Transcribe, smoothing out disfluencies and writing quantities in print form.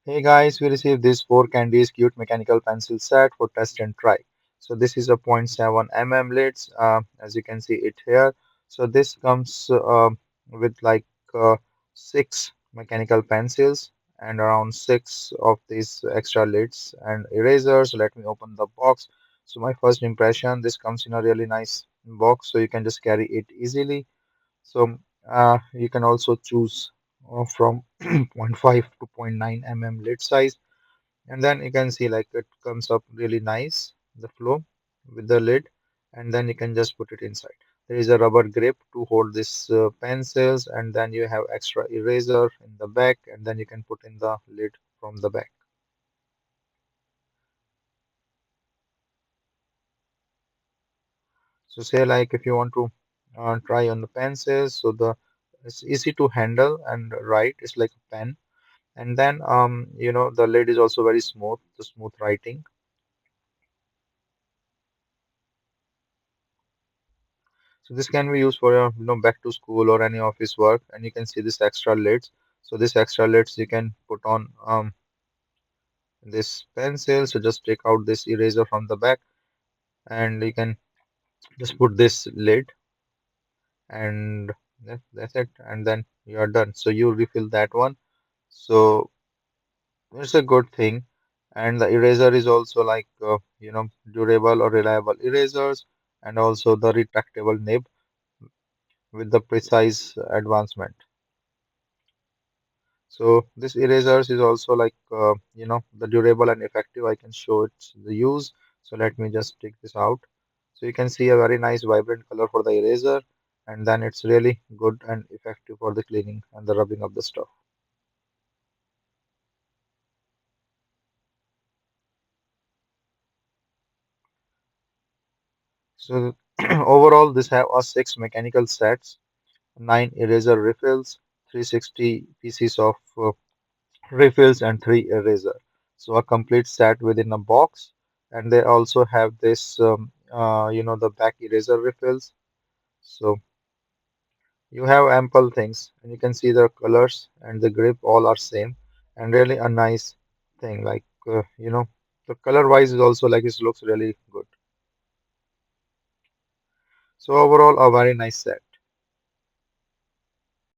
Hey guys, we received this 4 Candies cute mechanical pencil set for test and try. So this is a 0.7 mm lids, as you can see it here. So this comes with like 6 mechanical pencils and around 6 of these extra lids and erasers. Let me open the box. So my first impression, this comes in a really nice box, so you can just carry it easily. So you can also choose from zero point 0.5 to zero point 0.9 mm lid size, and then you can see like it comes up really nice, the flow with the lid, and then you can just put it inside. There is a rubber grip to hold this pencils, and then you have extra eraser in the back, and then you can put in the lid from the back. So say like if you want to try on the pencils, so the it's easy to handle and write. It's like a pen. And then the lid is also very smooth, the smooth writing. So this can be used for your back to school or any office work. And you can see this extra lids. So this extra lids you can put on this pencil. So just take out this eraser from the back, and you can just put this lid, and that's it, and then you are done. So you refill that one. So it's a good thing. And the eraser is also like durable or reliable erasers, and also the retractable nib with the precise advancement. So this erasers is also like the durable and effective. I can show it the use. So let me just take this out. So you can see a very nice vibrant color for the eraser, and then it's really good and effective for the cleaning and the rubbing of the stuff. So overall, this have a 6 mechanical sets, 9 eraser refills, 360 pieces of refills, and 3 eraser. So a complete set within a box. And they also have this, the back eraser refills. So you have ample things, and you can see the colors and the grip all are same, and really a nice thing. Like the color wise is also like it looks really good. So overall, a very nice set.